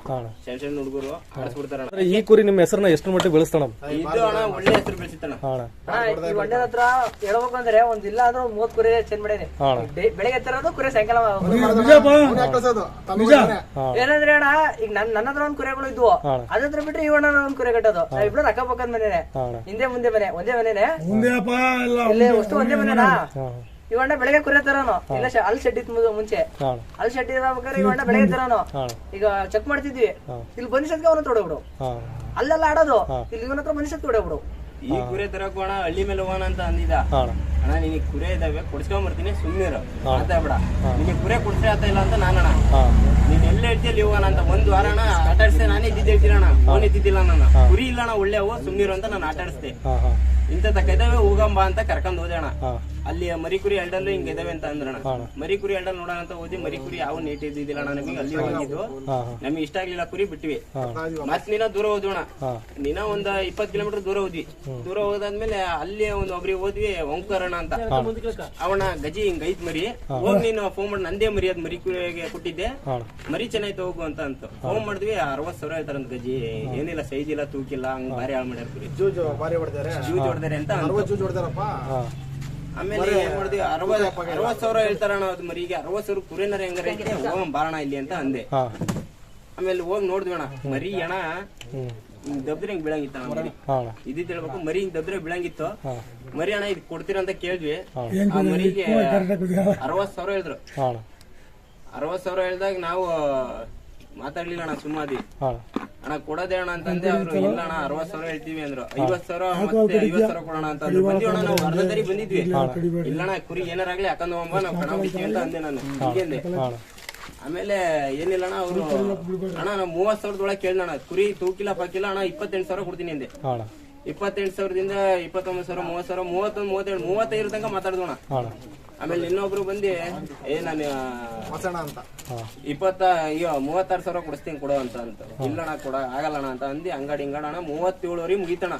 ಸಣ್ಣ ಹುಡುಗರು ಆಡ್ಸ್ಬಿಡ್ತಾರ. ಈ ಕುರಿ ನಿಮ್ಮ ಹೆಸರನ್ನ ಎಷ್ಟು ಮಟ್ಟಿಗೆ ಬೆಳೆಸ್ತಾನ? ಇದು ಅಣ್ಣ ಒಳ್ಳೆ ಹೆಸರು ಬೆಳೆಸಿತ್ತಣ್ಣ. ಈ ಒಳ್ಳೆ ಹತ್ರ ಹೇಳ್ಬೇಕಂದ್ರೆ ಒಂದ್ ಇಲ್ಲ ಅಂದ್ರೆ 30 ಕುರಿ ಚೇಂಜ್ ಮಾಡೇನಿ. ಬೆಳಿಗ್ಗೆ ತರೋದು ಕುರಿ ಸಾಯಂಕಾಲ ಏನಂದ್ರೆ ಅಣ್ಣ, ಈಗ ನನ್ನ ಹತ್ರ ಒಂದ್ ಕುರಿಗಳು ಇದ್ವು, ಅದ್ರ ಬಿಟ್ರೆ ಈ ಅಣ್ಣ ಒಂದ್ ಕುರಿ ಕಟ್ಟೋದು. ಇಬ್ರು ಅಕ್ಕ ಪಕ್ಕದ ಮನೇನೆ, ಹಿಂದೆ ಮುಂದೆ ಮನೆ, ಒಂದೇ ಮನೇನೆ, ಅಷ್ಟು ಒಂದೇ ಮನೇನಾ. ಇವಣ್ಣ ಬೆಳಗ್ಗೆ ಕುರಿ ತರೋನು ಇಲ್ಲ, ಅಲ್ಲಿ ಶೆಡ್ ಇತ್ತು ಮುಂಚೆ. ಅಲ್ಲಿ ಶೆಡ್ ಇರ್ಬೇಕಾದ್ರೆ ಇವಣ್ಣ ಬೆಳಗ್ಗೆ ತರೋನು. ಈಗ ಚೆಕ್ ಮಾಡ್ತಿದ್ವಿ, ಇಲ್ಲಿ ಬಂದಿಸತ್ಗೆ ಅವನು ತೊಡಬಿಡು. ಅಲ್ಲೆಲ್ಲ ಆಡೋದು, ಇಲ್ಲಿ ಇವನ ಹತ್ರ ಬಂದಿಸತ್ ತೊಡಬಿಡು. ಈ ಕುರಿ ತರಕ್ ಅಣ್ಣ ಹಳ್ಳಿ ಮೇಲೆ ಹೋಗೋಣ ಅಂತ ಅಂದಿದ್ದ. ಅಣ್ಣ ನಿನಗೆ ಕುರಿ ಇದಾವೆ, ಕೊಡ್ಸ್ಕೊಂಡ್ ಬರ್ತೀನಿ, ಸುಮ್ಮನಿರು ಅಂತ ಬೇಡ. ನಿನಗೆ ಕುರಿ ಕೊಡ್ಸೇ ಆತ ಇಲ್ಲ ಅಂತ ನಾನಣ್ಣ. ನೀನ್ ಎಲ್ಲ ಹೇಳ್ತೀಯಲ್ಲಿ ಹೋಗೋಣ ಅಂತ 1 ವಾರ ಅಣ್ಣ ಆಟ ಆಡಿಸ್ದೆ. ನಾನೇ ಇದ್ದಿದ್ದೆ ಹೇಳ್ತೀರಣ್ಣ, ಫೋನ್ ಇದ್ದಿದ್ದಿಲ್ಲ ನಾನು. ಕುರಿ ಇಲ್ಲ ಅಣ್ಣ ಒಳ್ಳೆ ಅವು, ಸುಮ್ಮನಿರು ಅಂತ ನಾನು ಆಟ ಆಡಿಸ್ದೆ. ಇಂತ ತಕ್ಕ ಇದಾವೆ ಹೋಗಂಬ ಅಂತ ಕರ್ಕೊಂಡ್ ಹೋದೆ ಅಣ್ಣ. ಅಲ್ಲಿ ಮರಿ ಕುರಿ ಎರಡಲ್ಲೂ ಹಿಂಗ ಇದಾವೆ ಅಂತ ಅಂದ್ರಣ. ಮರಿ ಕುರಿ ಎರಡಲ್ ನೋಡೋಣ ಅಂತ ಹೋದಿ. ಮರಿ ಕುರಿ ಯಾವ ನೀಟ್ ಇದ್ದಿದ್ದಿಲ್ಲ ನಮಗೆ. ಅಲ್ಲಿ ಹೋಗಿದ್ದು ನಮ್ಗೆ ಇಷ್ಟ ಆಗ್ಲಿಲ್ಲ ಕುರಿ, ಬಿಟ್ವಿ. ಮತ್ ನೀನ ದೂರ ಹೋದ್ವಣ. ನೀನ ಒಂದ್ 20 ಕಿಲೋಮೀಟರ್ ದೂರ ಹೋದ್ವಿ. ದೂರ ಹೋದಾದ್ಮೇಲೆ ಅಲ್ಲಿ ಒಬ್ರಿಗೆ ಹೋದ್ವಿ, ಓಂಕಾರಣ ಅಂತ. ಅವನ ಗಜಿ ಹಿಂಗ ಐತ್ ಮರಿ. ಹೋಗ್ ನೀನು ಫೋನ್ ಮಾಡಿ, ನಂದೇ ಮರಿ ಅದ್ ಮರಿ ಕುರಿಗೆ ಕೊಟ್ಟಿದ್ದೆ, ಮರಿ ಚೆನ್ನಾಯ್ತು ಹೋಗು ಅಂತ ಫೋನ್ ಮಾಡಿದ್ವಿ. 60,000 ಹೇಳ್ತಾರಂತ ಗಜಿ. ಏನಿಲ್ಲ, ಸೈಜ್ ಇಲ್ಲ, ತೂಕಿಲ್ಲ, ಹಂಗ ಬಾರಿ ಹಾಳು ಮಾಡ್ಯಾರ ಕುರಿ. ಜೂಜ್ ಹೊಡೆದಾರೆ ಅಂತ. ಆಮೇಲೆ ಏನ್ ಮಾಡಿದ್ವಿ, 60,000 ಹೇಳ್ತಾರಣ್ಣ ಅದು ಮರಿಗೆ. 60,000 ಕುರಿನರ ಹೆಂಗಾರ ಐತೆ, ಹೋಗಂ ಬಾರಣ ಇಲ್ಲಿ ಅಂತ ಅಂದೆ. ಆಮೇಲೆ ಹೋಗಿ ನೋಡಿದ್ವಿ ಅಣ್ಣ, ಮರಿ ಅಣ್ಣ ದಬ್ದ್ರೆ ಹಿಂಗ್ ಬೀಳಂಗಿತ್ತ ಮರಿ. ಇದ್ದಿದ್ದು ಹೇಳ್ಬೇಕು, ಮರಿ ಹಿಂಗ್ ದಬ್ದ್ರೆ ಬೀಳಂಗಿತ್ತು. ಮರಿ ಅಣ್ಣ ಇದು ಕೊಡ್ತೀರ ಅಂತ ಕೇಳಿದ್ವಿ. ಆ ಮರಿಗೆ 60,000 ಹೇಳಿದ್ರು. 60,000 ಹೇಳ್ದಾಗ ನಾವು ಮಾತಾಡ್ಲಿಲ್ಲ ಅಣ್ಣ, ಸುಮ್ಮಾದಿ. ಅಣ್ಣ ಕೊಡೋದೇ ಅಣ್ಣ ಅಂತಂದೆ. ಅವ್ರು ಇಲ್ಲ ಅಣ್ಣ 60,000 ಹೇಳ್ತೀವಿ ಅಂದ್ರು. 50,000 ಮತ್ತೆ 50,000 ಕೊಡೋಣ ಅಂತ ಅಂದ್ರು. ಬಂದಿವಿ ಅಣ್ಣ, ನಾವು ಅರ್ಧ ದಾರಿ ಬಂದಿದ್ವಿ. ಇಲ್ಲಣ್ಣ ಕುರಿ ಏನಾರಾಗ್ಲಿ ಹಾಕೊಂಡ್ ಹೋಗಂಬ, ನಾವು ಕಣ ಬಿಡ್ತೀವಿ ಅಂತ ಅಂದೆ ನಾನು. ಹೀಗೆಂದೆ. ಆಮೇಲೆ ಏನಿಲ್ಲ ಅಣ್ಣ, ಅವ್ರು ಅಣ್ಣ ನಾವು 30,000 ಕೇಳ್ದಣ್ಣ. ಕುರಿ ತೂಕಿಲ್ಲ ಪಾಕಿಲ್ಲ ಅಣ್ಣ, 28,000 ಕೊಡ್ತೀನಿ ಅಂದೆ. 28,000ದಿಂದ 29,000, 30,000, 31, 37, 35 ತನಕ ಮಾತಾಡ್ದೋಣ. ಆಮೇಲೆ ಇನ್ನೊಬ್ರು ಬಂದಿ, ನಾನು 36,000 ಕೊಡಿಸ್ತೀನಿ ಕೊಡೋ ಅಂತ ಇಲ್ಲಣ್ಣ ಕೊಡ ಆಗಲ್ಲಣ್ಣ ಅಂತ ಅಂದಿ. ಅಂಗಡಿ ಹಿಂಗಣ 37,000 ಮುಗಿತಣ.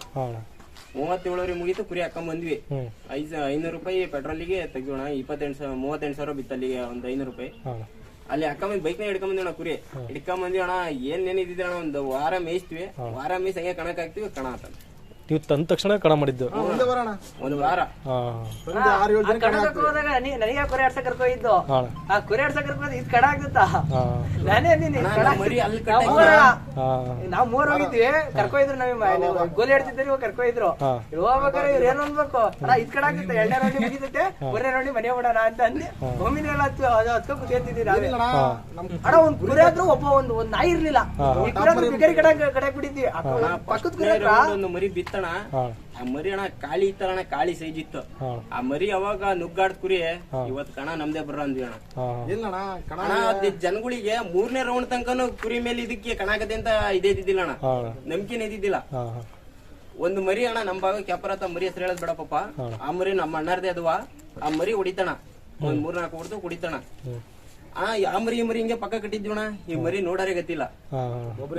37,000 ಮುಗೀತು. ಕುರಿ ಹಾಕೊಂಡ್ ಬಂದ್ವಿ. 500 ರೂಪಾಯಿ ಪೆಟ್ರೋಲಿಗೆ ತೆಗಿಯೋಣ. 38,000 ಬಿತ್ತಲ್ಲಿಗೆ ಒಂದ್ 500 ರೂಪಾಯಿ. ಅಲ್ಲಿ ಹಾಕೊಂಡ್ ಬೈಕ್ ನ ಹಿಡ್ಕೊಂಡ್ ಬಂದಿವಣ. ಕುರಿ ಹಿಡ್ಕೊಂಡ್ ಬಂದಿವಿ ಅಣ್ಣ. ಏನಿದ್ದಿದ್ದ ಅಣ್ಣ, ಒಂದು ವಾರ ಮೇಯಿಸ್ತೀವಿ. ವಾರ ಮೇಯ್ಸಿ ಹಂಗೆ ಕಣಕ್ ಹಾಕ್ತಿವಿ, ಕಣ ಅಂತ. ನೀವು ತಂದ ತಕ್ಷಣ ಕಣ ಮಾಡಿದ್ದು? ಒಂದು ವಾರ. ಹೋದಾಗ ನನಗೆ ಕುರಿ ಆಡ್ಸಕ್ ಕರ್ಕೊಯ್ದು. ಆ ಕುರಿ ಆಡ್ಸಕ್ ಕರ್ಕೊಂಡು ಇದ್ ಕಡ ಆಗ್ತಾ. ನಾನೇ ನಾವ್ 3 ಹೋಗಿದ್ವಿ, ಕರ್ಕೊಯ್ದ್ರು. ನಾವ್ ಗೋಲಿ ಆಡ್ತಿದ್ರಿ, ಕರ್ಕೊಯ್ದ್ರು. ಹೋಗ್ಬೇಕಾದ್ರೆ ಇವ್ರು ಏನ್ ಅನ್ಬೇಕು, ಅಣ್ಣ ಇದ್ ಕಡ ಆಗುತ್ತೆ, 2ನೇ ರೌಂಡಿ ಮುಗಿತೈತೆ, 3ನೇ ರೌಂಡಿ ಮನೆ ಬಿಡೋಣ ಅಂತ ಅಂದಿ. ಒಮ್ಮಿನ ಹತ್ಕೊ ಕೂತಿರ್ತಿದ್ವಿ ನಾವೇ. ಅಣ್ಣ ಒಂದ್ ಕುರಿ ಆದ್ರೂ ಒಬ್ಬ ಒಂದ್ ನಾಯಿ ಇರ್ಲಿಲ್ಲ. ಈ ಕುರಿ ಬಿಗರಿ ಕಡಕ್ ಬಿಟ್ಟಿದ್ವಿ. ಪಕ್ಕದ ಕುರಿ ಮರಿ ಬಿತ್ತಣ. ಆ ಮರಿ ಅಣ್ಣ ಕಾಳಿ ಇತ್ತಣ್ಣ, ಕಾಳಿ ಸೈಜ್ ಇತ್ತು. ಆ ಮರಿ ಅವಾಗ ನುಗ್ಗಾಡ್ ಕುರಿ. ಇವತ್ ಕಣ ನಮ್ದೇ ಬರ್ರ ಅಂದ್ವಿ ಅಣ್ಣ. ಜನಗಳಿಗೆ 3ನೇ ರೌಂಡ್ ತನಕನು ಕುರಿ ಮೇಲೆ ಇದಕ್ಕೆ ಕಣ ಆಗದೆ ಅಂತ ಇದೇ ಇದ್ದಿದ್ದಿಲ್ಲ ಅಣ್ಣ, ನಂಬಿಕೆನೇ ಇದ್ದಿದ್ದಿಲ್ಲ. ಒಂದು ಮರಿ ಅಣ್ಣ ನಮ್ ಭಾಗ ಕ್ಯಾಪರತ್ತ ಮರಿ ಹೆಸರು ಹೇಳದ್ ಬೇಡ ಪಾಪ. ಆ ಮರಿ ನಮ್ಮ ಅಣ್ಣರ್ದೇ ಅದುವ. ಆ ಮರಿ ಹೊಡಿತಣ, ಒಂದ್ 3-4 ಹೊಡೆದು ಕುಡಿತಣ. ಆ ಮರಿ ಹಿಂಗೆ ಪಕ್ಕ ಕಟ್ಟಿದ್ವಣ. ಈ ಮರಿ ನೋಡಾರೆ ಗೊತ್ತಿಲ್ಲ,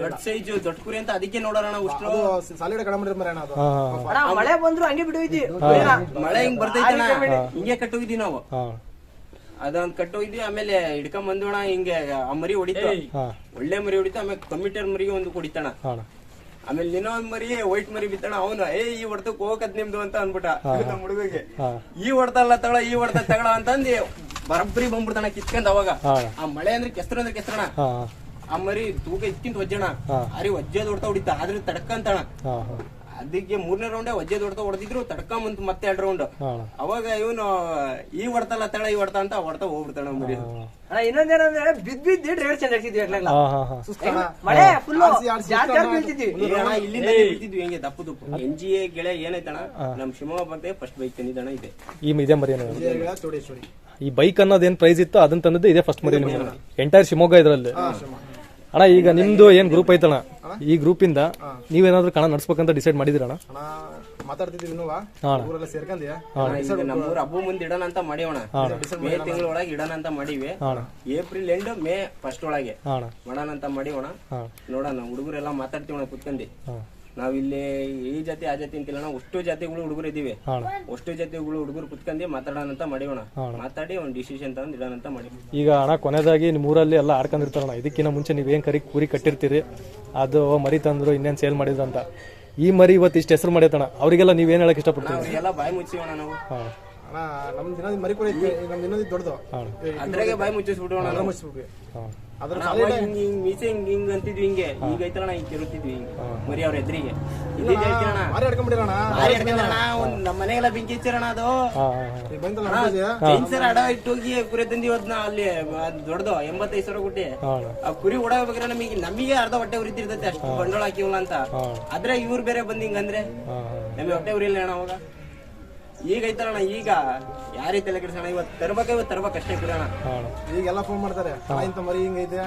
ದೊಡ್ಡ ಸೈಜು ದೊಡ್ಡ ಕುರಿ ಅಂತ ಅದಕ್ಕೆ ನೋಡೋಣ. ಮಳೆ ಬಂದ್ರು ಹಂಗೆ ಬಿಡೋಯ್ತಿ. ಮಳೆ ಹಿಂಗ್ ಬರ್ತೈತಣ, ಹಿಂಗೆ ಕಟ್ಟೋಗಿದ್ವಿ ನಾವು. ಅದೊಂದ್ ಕಟ್ಟೋಗಿದ್ವಿ. ಆಮೇಲೆ ಹಿಡ್ಕೊಂಡ್ ಬಂದೋಣ, ಹಿಂಗೆ ಆ ಮರಿ ಹೊಡಿತು, ಒಳ್ಳೆ ಮರಿ ಹೊಡಿತು. ಆಮೇಲೆ ಕಮ್ಮಿಟರ್ ಮರಿಗೆ ಒಂದು ಕುಡಿತಾಣ. ಆಮೇಲೆ ಇನ್ನೋ ಒಂದ್ ಮರಿ ವೈಟ್ ಮರಿ ಬಿತ್ತಾಣ. ಅವನು ಈ ಹೊಡ್ತಕ್ ಹೋಗದ್ ನಿಮ್ದು ಅಂತ ಅನ್ಬಿಟ್ಟ ನಮ್ಮ ಹುಡುಗಗೆ. ಈ ಹೊಡ್ತಲ್ಲ ತಗೊಳ, ಈ ಹೊಡ್ತ ತಗೊಳ ಅಂತಂದು ಬರಬ್ಬರಿ ಬಂದ್ಬಿಡ್ತಾನ ಕಿತ್ಕೊಂಡ್. ಅವಾಗ ಆ ಮಳೆ ಅಂದ್ರೆ ಕೆಸರು ಅಂದ್ರೆ ಕೆಸರಣ. ಆ ಮರಿ ತೂಕ ಇದ್ಕಿಂತ ವಜ್ಜಣ, ಅರಿ ವಜ್ಜದ್ ಹೊಡ್ತಾ ಹೊಡಿತಾ, ಆದ್ರೆ ತಡ್ಕಂತಾಣ. ಅದಕ್ಕೆ 3ನೇ ರೌಂಡ್ ವಜ್ಜದ್ ಹೊಡ್ತಾ ಹೊಡೆದಿದ್ರು, ತಡ್ಕೊಂಬಂತ ಮತ್ತೆ 2 ರೌಂಡ್. ಅವಾಗ ಇವನು ಈ ಹೊಡ್ತಲ್ಲ ತಳ, ಈ ಹೊಡ್ತಾ ಅಂತ ಹೊಡ್ತಾ ಹೋಗ್ಬಿಡ್ತಾಣ ಮರಿ. ಇನ್ನೊಂದೇನಂದ್ರೆ ಬಿದ್ದಿದ್ದು ರೇಡ್ ಚಂದ ಆಗ್ತಿದ್ವಿ. ಮಳೆ ಫುಲ್ ಇಲ್ಲಿಂದ ಬಿಡ್ತಿದ್ವಿ ಹಿಂಗೆ ದಪ್ಪು ದಪ್ಪು. NGA ಗೆಳೆ ಏನೈತಣ, ನಮ್ ಶಿವಮೊಗ್ಗ ಬಗ್ಗೆ ಫಸ್ಟ್ ಬೈಕ್ ತಂದಿದ್ದಣ ಇದೆ. ಇದೇ ಮರಿ ಈ ಬೈಕ್ ಅನ್ನೋದೇನ್ ಪ್ರೈಸ್ ಇತ್ತು ಅದನ್ನ ತಂದದ್ದು ಇದೇ ಫಸ್ಟ್ ಮರಿ ನಿಮ್ಗೆ ಎಂಟೈರ್ ಶಿವಮೊಗ್ಗ ಇದ್ರಲ್ಲಿ. ಅಣ್ಣ ಈಗ ನಿಮ್ದು ಏನ್ ಗ್ರೂಪ್ ಐತಣ್ಣ, ಈ ಗ್ರೂಪ್ ಇಂದ ನೀವೇನಾದ್ರೂ ಕಣ ನಡ್ಸ್ಬೇಕಂತ ಡಿಸೈಡ್ ಮಾಡಿದಿರಣ್ಣ? ಮಾತಾಡ್ತಿದ್ವಿ ಊರೆಲ್ಲ ಸೇರ್ಕಂದ್ಯಾ. ನಮ್ಮೂರ ಹಬ್ಬ ಮುಂದೆ ಇಡೋಣ ಅಂತ ಮಾಡಿವಣ. ಮೇ ತಿಂಗಳೊಳಗೆ ಇಡೋಣ ಅಂತ ಮಾಡಿವಿ. ಏಪ್ರಿಲ್ ಎಂಡ್ ಮೇ ಫಸ್ಟ್ ಒಳಗೆ ಮಾಡೋಣ ಅಂತ ಮಾಡಿವಣ. ನೋಡೋಣ, ಹುಡುಗರೆಲ್ಲ ಮಾತಾಡ್ತೀವಣ ಕುತ್ಕೊಂಡಿ. ನಾವಿಲ್ಲಿ ಈ ಜಾತಿ ಆ ಜಾತಿ ಅಂತಿಲ್ಲ, ನಾವು ಅಷ್ಟು ಜಾತಿಗಳು ಹುಡುಗರು ಇದೀವಿ. ಅಷ್ಟು ಜಾತಿಗಳು ಹುಡುಗರು ಕುತ್ಕೊಂಡಿ ಮಾತಾಡೋಣ ಅಂತ ಮಾಡಿವಣ. ಮಾತಾಡಿ ಒಂದ್ ಡಿಸಿಷನ್ ತಗೊಂಡ್ ಇಡೋಣ ಅಂತ ಮಾಡಿ. ಈಗ ಅಣ್ಣ ಕೊನೆದಾಗಿ ನಿಮ್ ಊರಲ್ಲಿ ಎಲ್ಲ ಆಡ್ಕೊಂಡಿರ್ತಾರಣ್ಣ, ಇದಕ್ಕಿಂತ ಮುಂಚೆ ನೀವೇನ್ ಕುರಿ ಕಟ್ಟಿರ್ತೀರಿ, ಅದು ಮರಿ ತಂದ್ರು ಇನ್ನೇನ್ ಸೇಲ್ ಮಾಡಿದ್ರು ಅಂತ. ಈ ಮರಿ ಇವತ್ತು ಇಷ್ಟು ಹೆಸರು ಮಾಡೈತಣ್ಣ, ಅವರಿಗೆಲ್ಲ ನೀವೇನ್ ಹೇಳಕ್ ಇಷ್ಟಪಡ್ತೀವಿ? ಎಲ್ಲ ಬಾಯಿ ಮುಚ್ಚಿವಣ ನಾವು. ನಮ್ ದಿನ ಮರಿ ಕೂಡ ನಮ್ ಇನ್ನೊಂದು ದೊಡ್ಡದು ಅದ್ರಾಗೆ ಬಾಯಿ ಮುಚ್ಚಿಸ್ಬಿಟ್ಟೋಣ. ಮುಚ್ಚಿಬಿಟ್ವಿ. ಮೀಸೆ ಹಿಂಗ್ ಅಂತಿದ್ವಿ, ಹಿಂಗೆ ಈಗ ಐತಣ್ಣ ಹಿಂಗ್ ತಿರುತ್ತಿದ್ವಿ ಮರಿ ಅವ್ರ ಎದುರಿಗೆ. ನಮ್ಮ ಮನೆಗೆಲ್ಲ ಬೆಂಕಿ ಹಚ್ಚಿರೋಣ. ಅದು ಜೈನ್ಸರ್ ಅಡ ಇಟ್ಟೋಗಿ ಕುರಿ ತಂದಿವಿ. ಅದನ್ನ ಅಲ್ಲಿ ದೊಡ್ಡದು 85,000 ಕೊಟ್ಟಿ ಆ ಕುರಿ ಓಡಾಡ್ಬೇಕಾದ್ರೆ ನಮಗೆ ಅರ್ಧ ಹೊಟ್ಟೆ ಉರಿತಿರ್ತೈತೆ, ಅಷ್ಟು ಬಂಡವಾಳ ಹಾಕಿವಲ್ಲ ಅಂತ. ಆದ್ರೆ ಇವ್ರು ಬೇರೆ ಬಂದ್ ಹಿಂಗಂದ್ರೆ ನಮಗೆ ಹೊಟ್ಟೆ ಉರಿಲ್ಲ ಅಣ್ಣ. ಅವಾಗ ಈಗ ಐತಣ್ಣ, ಈಗ ಯಾರೈತೆಲ್ಲ ಕೆಲ್ಸಣ. ಇವತ್ತು ತರ್ಬೇಕು ಅಷ್ಟೇ ಕುರಿಯೋಣ. ಈಗೆಲ್ಲ ಫೋನ್ ಮಾಡ್ತಾರೆ, ಇಂತ ಮರಿ ಹಿಂಗೈತೆ.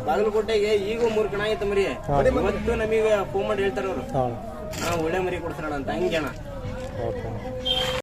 ಬಾಗಲಕೋಟೆಗೆ ಈಗ 3 ಕಣ ಐತೆ ಮರಿ. ಇವತ್ತು ನಮಗೆ ಫೋನ್ ಮಾಡಿ ಹೇಳ್ತಾರ ಅವ್ರು, ಒಳ್ಳೆ ಮರಿ ಕೊಡ್ತಾರಣ ಅಂತ. ಹಂಗೆ ಅಣ್ಣ.